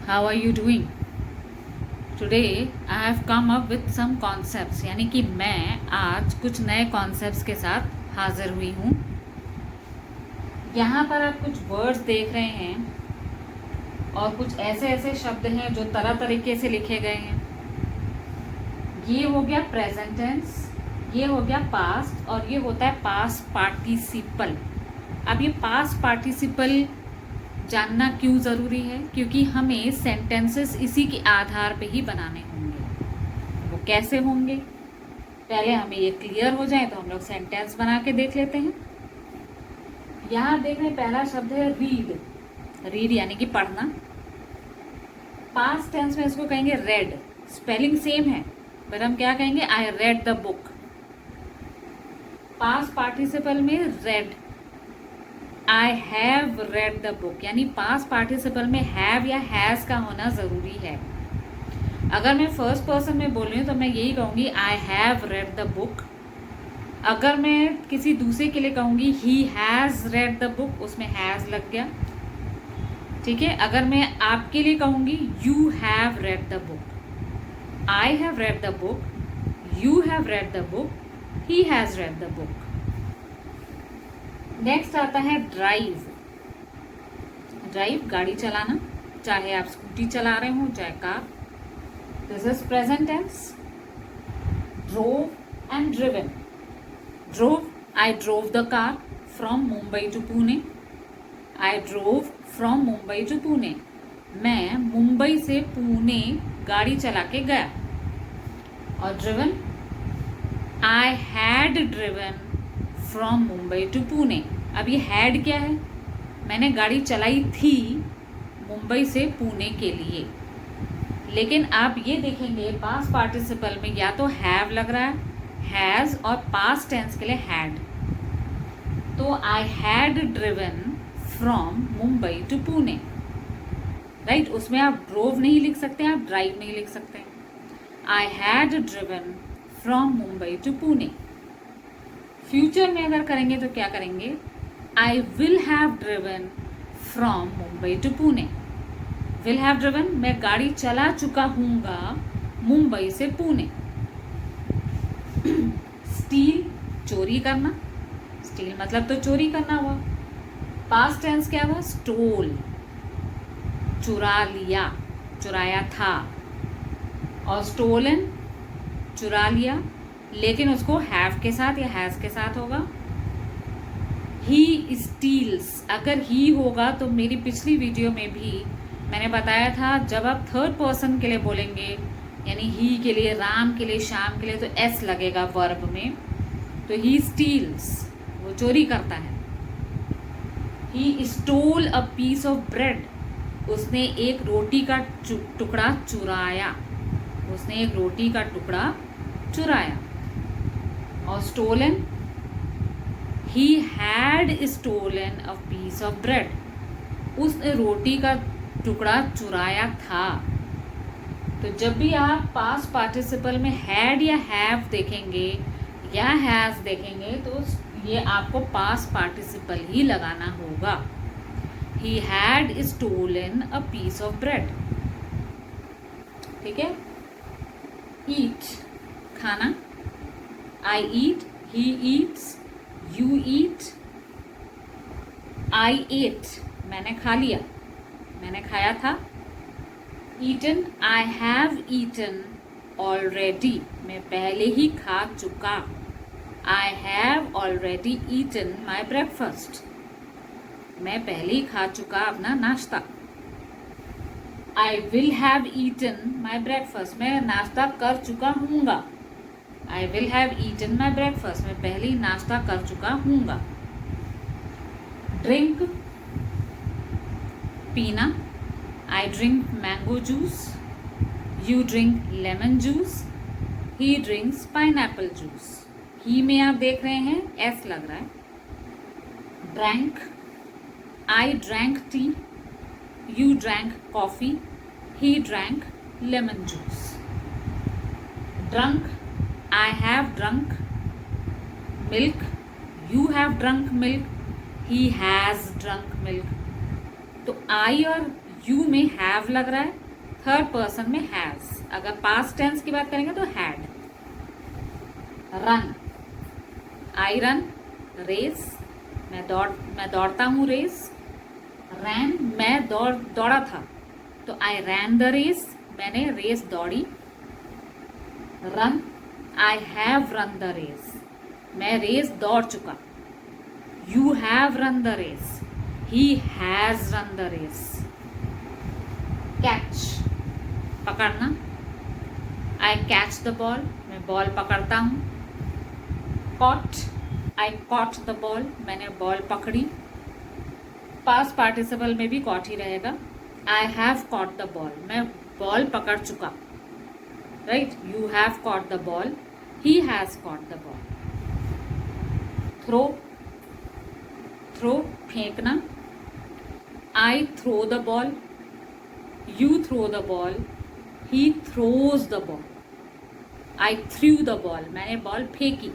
How are you doing? Today I have come up with some concepts, यानी कि मैं आज कुछ नए concepts के साथ हाजिर हुई हूँ। यहाँ पर आप कुछ words देख रहे हैं और कुछ ऐसे ऐसे शब्द हैं जो तरह तरीके से लिखे गए हैं। ये हो गया प्रेजेंट टेंस, ये हो गया पास्ट और ये होता है पास्ट पार्टिसिपल। अब ये पास्ट पार्टिसिपल जानना क्यों ज़रूरी है? क्योंकि हमें सेंटेंसेस इसी के आधार पे ही बनाने होंगे। वो कैसे होंगे, पहले हमें ये क्लियर हो जाए तो हम लोग सेंटेंस बना के देख लेते हैं। यहाँ देख रहे हैं, पहला शब्द है रीड। रीड यानी कि पढ़ना। पास्ट टेंस में इसको कहेंगे रेड। स्पेलिंग सेम है पर हम क्या कहेंगे? I read the book. Past participle में read, I have read the book, यानी पास्ट पार्टिसिपल में हैव या हैज़ का होना ज़रूरी है। अगर मैं फर्स्ट पर्सन में बोल रही हूँ तो मैं यही कहूँगी आई हैव रेड द बुक। अगर मैं किसी दूसरे के लिए कहूँगी he has red the book, उसमें हैज़ लग गया। ठीक है। अगर मैं आपके लिए कहूँगी you have read the book, I have read the book, you have read the book, he has red the book. Next आता है ड्राइव। ड्राइव गाड़ी चलाना, चाहे आप स्कूटी चला रहे हो चाहे car. This is present tense. Drove and driven. Drove, I drove the car from Mumbai to Pune. I drove from Mumbai to Pune. मैं मुंबई से पुणे गाड़ी चला के गया। और driven, I had driven from Mumbai to Pune. अब ये हैड क्या है? मैंने गाड़ी चलाई थी मुंबई से पुणे के लिए। लेकिन आप ये देखेंगे पास्ट पार्टिसिपल में या तो हैव लग रहा है, हैज़, और पास्ट टेंस के लिए हैड। तो I had driven from Mumbai to Pune, right. उसमें आप ड्रोव नहीं लिख सकते, आप ड्राइव नहीं लिख सकते। I had driven from Mumbai to Pune. Future में अगर करेंगे तो क्या करेंगे? I will have driven from Mumbai to Pune. Will have driven, मैं गाड़ी चला चुका हूँगा मुंबई से पुणे। स्टील, चोरी करना। स्टील मतलब तो चोरी करना हुआ। पास्ट टेंस क्या हुआ? स्टोल, चुरा लिया, चुराया था। और स्टोलन, चुरा लिया, लेकिन उसको हैव के साथ या हैज़ के साथ होगा। ही स्टील्स, अगर ही होगा तो मेरी पिछली वीडियो में भी मैंने बताया था जब आप थर्ड पर्सन के लिए बोलेंगे, यानी ही के लिए, राम के लिए, श्याम के लिए, तो एस लगेगा वर्ब में। तो ही स्टील्स, वो चोरी करता है। He stole a piece of bread, उसने एक रोटी का टुकड़ा चुराया। उसने एक रोटी का टुकड़ा चुराया। और stolen, he had stolen a piece of bread, उसने रोटी का टुकड़ा चुराया था। तो जब भी आप पास्ट पार्टिसिपल में हैड या हैव देखेंगे या हैज देखेंगे तो ये आपको पास्ट पार्टिसिपल ही लगाना होगा। He had stolen a piece of bread. ठीक है। ईट, खाना। I eat, he eats, you eat, I ate, मैंने खा लिया, मैंने खाया था। Eaten, I have eaten already, मैं पहले ही खा चुका। I have already eaten my breakfast, मैं पहले ही खा चुका अपना नाश्ता। I will have eaten my breakfast, मैं नाश्ता कर चुका हूँगा। I will have eaten my breakfast, मैं पहले ही नाश्ता कर चुका हूँगा। Drink, पीना। I drink mango juice, you drink lemon juice, he drinks pineapple juice। ही में आप देख रहे हैं S लग रहा है। Drank, I drank tea, you drank coffee, he drank lemon juice। Drunk, I have drunk milk, you have drunk milk, he has drunk milk। तो I और यू में हैव लग रहा है, थर्ड पर्सन में हैज। अगर पास्ट टेंस की बात करेंगे तो had. Run, I run, race, मैं दौड़ता हूँ, रेस। रैन, मैं दौड़ा था, तो आई रैन द रेस, मैंने रेस दौड़ी। Run, I have run the race, मैं रेस दौड़ चुका। You have run the race, he has run the race. Catch, पकड़ना, आई कैच द बॉल, मैं बॉल पकड़ता हूँ। Caught, I caught the ball, मैंने बॉल पकड़ी। पास्ट पार्टिसिपल में भी कॉट ही रहेगा। I have caught the ball, मैं बॉल पकड़ चुका, right. You have caught the ball, he has caught the ball. Throw, throw, फेंकना, I throw the ball, you throw the ball, he throws the ball. I threw the ball, मैंने ball फेंकी।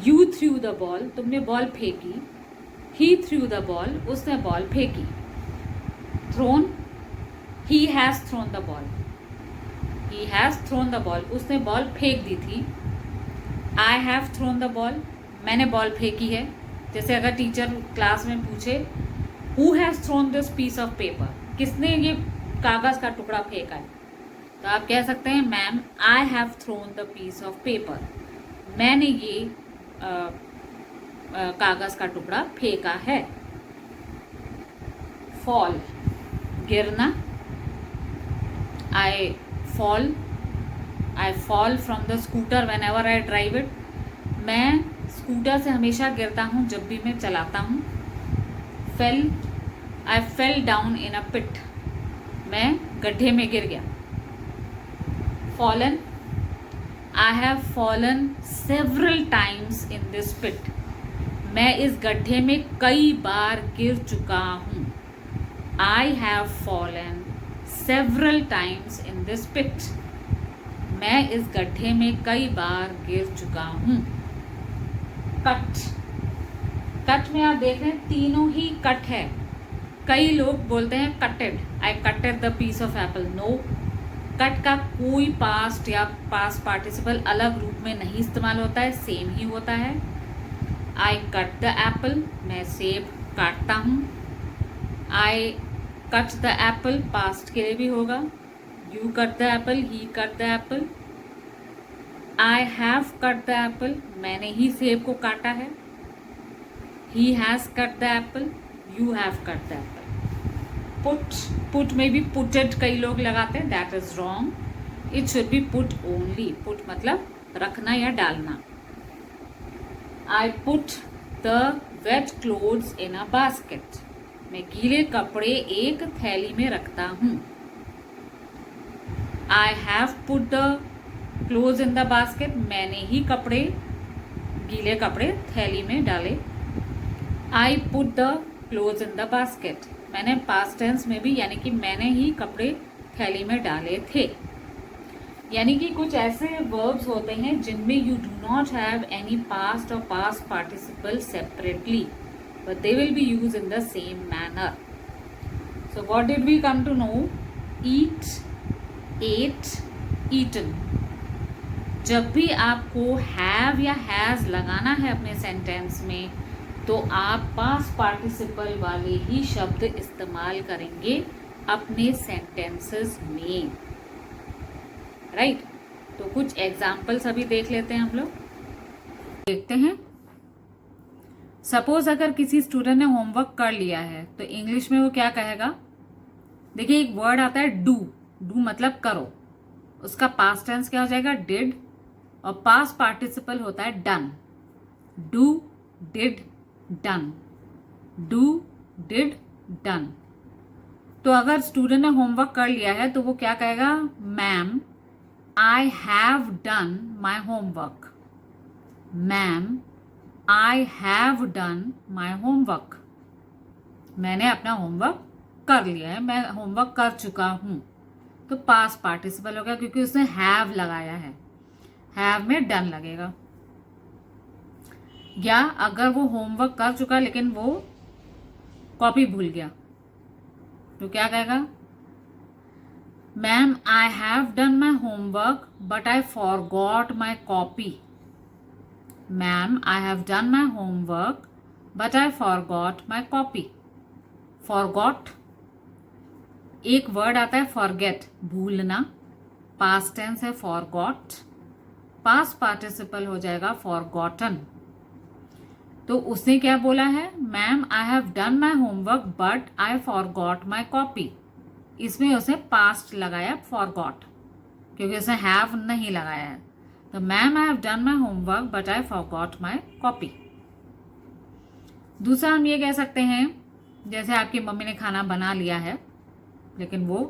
You threw the ball, तुमने ball फेंकी। He threw the ball, उसने ball फेंकी। Thrown, he has thrown the ball, he has thrown the ball, उसने ball फेंक दी थी। I have thrown the ball, मैंने बॉल फेंकी है। जैसे अगर टीचर क्लास में पूछे who has thrown this piece of paper, किसने ये कागज का टुकड़ा फेंका है, तो आप कह सकते हैं ma'am I have thrown the piece of paper, मैंने ये कागज का टुकड़ा फेंका है। फॉल, गिरना, I fall from the scooter whenever I drive it, मैं स्कूटर से हमेशा गिरता हूँ जब भी मैं चलाता हूँ। Fell, I fell down in a pit, मैं गड्ढे में गिर गया। Fallen, I have fallen several times in this pit, मैं इस गड्ढे में कई बार गिर चुका हूँ। I have fallen several times in this pit, मैं इस गड्ढे में कई बार गिर चुका हूँ। कट, कट में आप देख रहे हैं तीनों ही कट है। कई लोग बोलते हैं cutted, I cutted the piece of apple, no, cut का कोई पास्ट या पास्ट पार्टिसिपल अलग रूप में नहीं इस्तेमाल होता है, सेम ही होता है। आई कट द एप्पल, मैं सेब काटता हूँ। I cut the apple past के लिए भी होगा। You cut the apple, he cut the apple. I have cut the apple, मैंने ही सेब को काटा है। He has cut the apple, you have cut the apple. Put, put में भी पुटेड कई लोग लगाते हैं, that is wrong, it should be put only. Put मतलब रखना या डालना। I put the wet clothes in a basket, मैं गीले कपड़े एक थैली में रखता हूँ। I have put the clothes in the basket, मैंने ही गीले कपड़े थैली में डाले। आई put the clothes in the basket, मैंने पास्ट टेंस में भी यानी कि मैंने ही कपड़े थैली में डाले थे। यानी कि कुछ ऐसे वर्ब्स होते हैं जिनमें you do not have any past और past participle separately, but they will be use in the same manner. So what did we come to know? Eat, ate, eaten. जब भी आपको हैव या हैज लगाना है अपने सेंटेंस में, तो आप पास्ट पार्टिसिपल वाले ही शब्द इस्तेमाल करेंगे अपने सेंटेंसेस में, राइट। तो कुछ एग्जाम्पल्स अभी देख लेते हैं हम लोग। देखते हैं, सपोज अगर किसी स्टूडेंट ने होमवर्क कर लिया है तो इंग्लिश में वो क्या कहेगा? देखिए एक वर्ड आता है डू, डू मतलब करो, उसका पास्ट टेंस क्या हो जाएगा? डिड, और पास्ट पार्टिसिपल होता है done. Do, did, done, do, did, done. तो अगर स्टूडेंट ने होमवर्क कर लिया है तो वो क्या कहेगा? Ma'am, I have done my homework. Ma'am, I have done my homework. मैंने अपना होमवर्क कर लिया है, मैं होमवर्क कर चुका हूँ। तो पास्ट पार्टिसिपल हो गया क्योंकि उसने हैव लगाया है, हैव में डन लगेगा। या अगर वो होमवर्क कर चुका लेकिन वो कॉपी भूल गया, तो क्या कहेगा, ma'am I have done my homework but I forgot my copy. Ma'am I have done my homework but I forgot my copy. Forgot, एक वर्ड आता है फॉरगेट, भूलना, पास्ट टेंस है फॉरगॉट, पास्ट पार्टिसिपल हो जाएगा फॉरगॉटन। तो उसने क्या बोला है, ma'am I have done my homework but I forgot my copy. इसमें उसने पास्ट लगाया फॉरगॉट, क्योंकि उसने हैव नहीं लगाया है। तो ma'am I have done my homework but I forgot my copy. दूसरा हम ये कह सकते हैं, जैसे आपकी मम्मी ने खाना बना लिया है लेकिन वो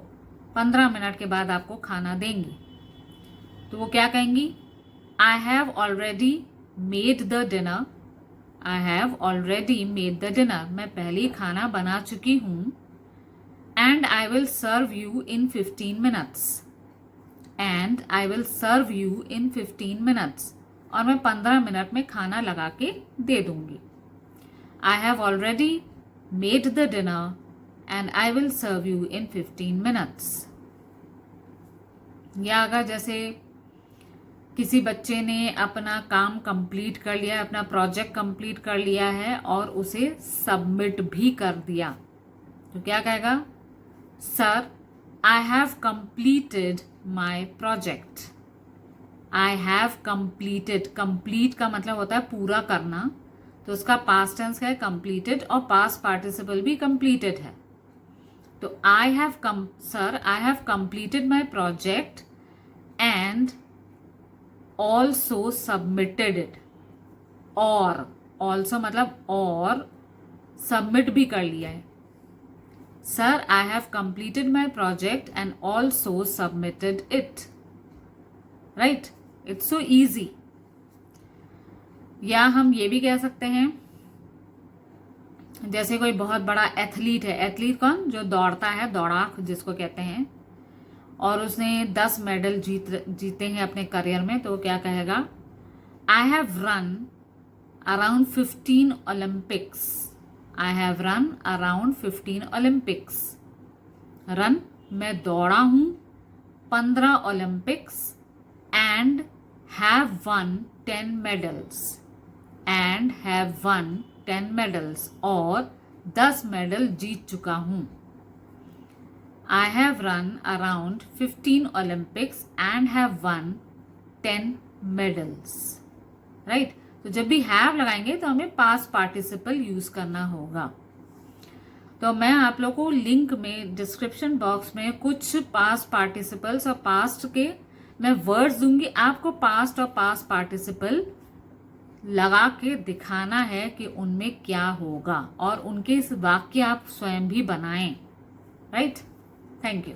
15 मिनट के बाद आपको खाना देंगी, तो वो क्या कहेंगी, I have already made the dinner. I have already made the dinner, मैं पहले ही खाना बना चुकी हूँ। And I will serve you in 15 minutes. And I will serve you in 15 minutes, और मैं 15 मिनट में खाना लगा के दे दूंगी। I have already made the dinner and I will serve you in 15 minutes. या अगर जैसे किसी बच्चे ने अपना काम कंप्लीट कर लिया है, अपना प्रोजेक्ट कंप्लीट कर लिया है और उसे सबमिट भी कर दिया, तो क्या कहेगा, sir I have completed my project. I have completed, complete का मतलब होता है पूरा करना, तो उसका पास्ट टेंस है कंप्लीटेड और पास्ट पार्टिसिपल भी कंप्लीटेड है। तो I have sir I have completed my project and also submitted it. और ऑल्सो मतलब और, सबमिट भी कर लिया है। Sir I have completed my project and also submitted it. Right, it's so easy. या हम ये भी कह सकते हैं, जैसे कोई बहुत बड़ा एथलीट है, एथलीट कौन, जो दौड़ता है, दौड़ाक जिसको कहते हैं, और उसने 10 मेडल जीते हैं अपने करियर में, तो क्या कहेगा, आई have run around 15 Olympics. I have run around 15 Olympics. Run, मैं दौड़ा हूं 15 Olympics, and have one 10 medals. And have one 10 medals, और 10 मेडल जीत चुका हूं। I have run around 15 Olympics and have won 10 medals. Right? तो जब भी have लगाएंगे तो हमें past participle यूज करना होगा। तो मैं आप लोगों को लिंक में, डिस्क्रिप्शन बॉक्स में कुछ past participles और past के मैं वर्ड्स दूंगी, आपको past और past participle लगा के दिखाना है कि उनमें क्या होगा, और उनके इस वाक्य आप स्वयं भी बनाएं। राइट? Thank you.